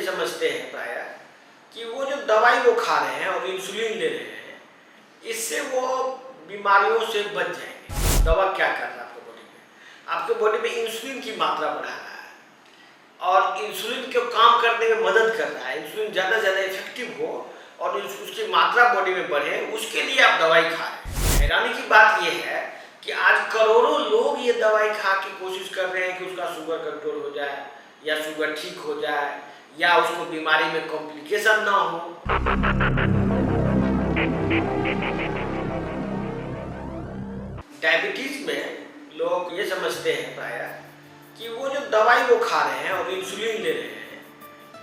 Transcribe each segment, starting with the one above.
समझते हैं प्रायः कि वो जो दवाई वो खा रहे हैं और इंसुलिन ले रहे हैं, इससे वो बीमारियों से बच जाएंगे। दवा क्या कर रहा है आपके बॉडी में? आपके बॉडी में इंसुलिन की मात्रा बढ़ा रहा है और इंसुलिन को काम करने में मदद कर रहा है। इंसुलिन ज़्यादा से ज़्यादा इफेक्टिव हो और उसकी मात्रा बॉडी में बढ़े, उसके लिए आप दवाई खा रहे हैं। हैरानी की बात यह है कि आज करोड़ों लोग ये दवाई खा के कोशिश कर रहे हैं कि उसका शुगर कंट्रोल हो जाए या शुगर ठीक हो जाए या उसको बीमारी में कॉम्प्लिकेशन ना हो। डायबिटीज में लोग ये समझते हैं प्रायः कि वो जो दवाई वो खा रहे हैं और इंसुलिन ले रहे हैं,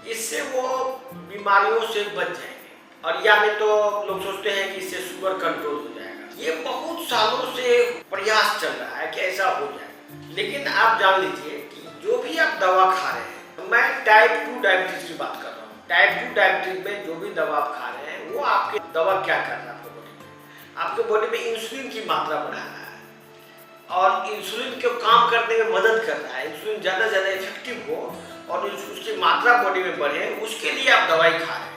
इससे वो बीमारियों से बच जाएंगे और या नहीं तो लोग सोचते हैं कि इससे शुगर कंट्रोल हो जाएगा। ये बहुत सालों से प्रयास चल रहा है कि ऐसा हो जाए, लेकिन आप जान लीजिए कि जो भी आप दवा खा रहे हैं, मैं टाइप 2 डायबिटीज की बात कर रहा हूँ। टाइप 2 डायबिटीज में जो भी दवा आप खा रहे हैं, वो आपके दवा क्या कर रहा है आपके बॉडी में? आपके बॉडी में इंसुलिन की मात्रा बढ़ा रहा है और इंसुलिन को काम करने में मदद कर रहा है। इंसुलिन ज़्यादा से ज़्यादा इफेक्टिव हो और उसकी मात्रा बॉडी में बढ़े, उसके लिए आप दवाई खा रहे हैं।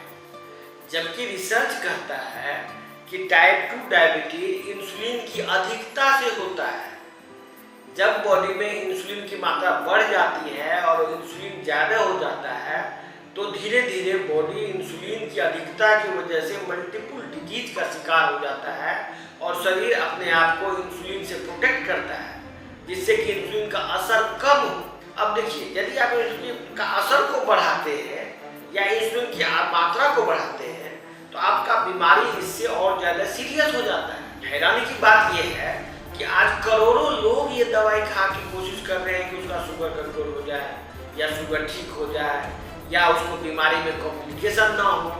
जबकि रिसर्च कहता है कि टाइप 2 डायबिटीज इंसुलिन की अधिकता से होता है। जब बॉडी में इंसुलिन की मात्रा बढ़ जाती है और इंसुलिन ज़्यादा हो जाता है, तो धीरे धीरे बॉडी इंसुलिन की अधिकता की वजह से मल्टीपल डिजीज का शिकार हो जाता है और शरीर अपने आप को इंसुलिन से प्रोटेक्ट करता है, जिससे कि इंसुलिन का असर कम हो। अब देखिए, यदि आप इंसुलिन का असर को बढ़ाते हैं या इंसुलिन की मात्रा को बढ़ाते हैं, तो आपका बीमारी इससे और ज़्यादा सीरियस हो जाता है। हैरानी की बात यह है कि आज करोड़ों लोग ये दवाई खा के कोशिश कर रहे हैं कि उसका शुगर कंट्रोल हो जाए या शुगर ठीक हो जाए या उसको बीमारी में कॉम्प्लिकेशन ना हो।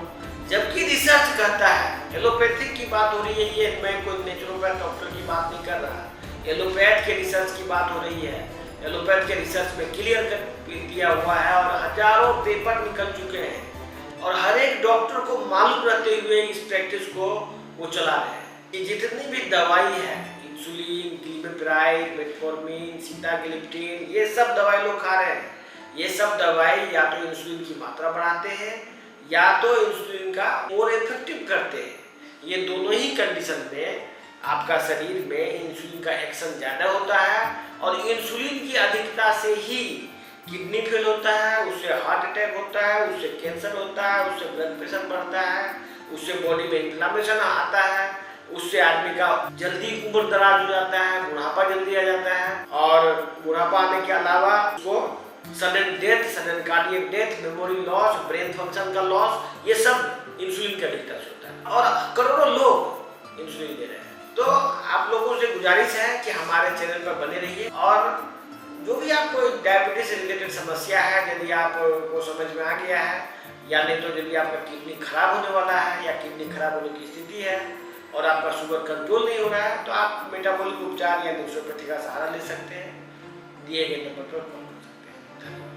जबकि रिसर्च कहता है, एलोपैथिक की बात हो रही है, ये मैं कोई नेचुरोपैथ डॉक्टर की बात नहीं कर रहा, एलोपैथ के रिसर्च की बात हो रही है। एलोपैथ के रिसर्च में क्लियर किया हुआ है और हजारों पेपर निकल चुके हैं और हर एक डॉक्टर को मालूम रहते हुए इस प्रैक्टिस को वो चला रहे हैं कि जितनी भी दवाई है, इंसुलिन, ग्लिमेप्राइड, मेटफॉर्मिन, सीटाग्लिप्टिन, ये सब दवाई लोग खा रहे हैं। ये सब दवाई या तो इंसुलिन की मात्रा बढ़ाते हैं या तो इंसुलिन का और इफेक्टिव करते हैं। ये दोनों ही कंडीशन में आपका शरीर में इंसुलिन का एक्शन ज़्यादा होता है और इंसुलिन की अधिकता से ही किडनी फेल होता है, उससे हार्ट अटैक होता है, उससे कैंसर होता है, उससे ब्लड प्रेशर बढ़ता है, उससे बॉडी में इन्फ्लेमेशन आता है, उससे आदमी का जल्दी उम्र दराज हो जाता है, बुढ़ापा जल्दी आ जाता है और बुढ़ापा आने के अलावा उसको sudden death, sudden cardiac death, memory loss, brain function का लॉस, ये सब इंसुलिन की अधिकता से होता है और करोड़ों लोग इंसुलिन ले रहे हैं। तो आप लोगों से गुजारिश है कि हमारे चैनल पर बने रहिए और जो भी आपको डायबिटीज से रिलेटेड समस्या है, यदि आपको समझ में आ गया है या नहीं तो यदि आपका किडनी खराब होने वाला है या किडनी खराब होने की स्थिति है और आपका शुगर कंट्रोल नहीं हो रहा है, तो आप मेटाबॉलिक उपचार या नेचुरोपैथी का सहारा ले सकते हैं। दिए गए नंबर पर कॉल कर सकते हैं। धन्यवाद।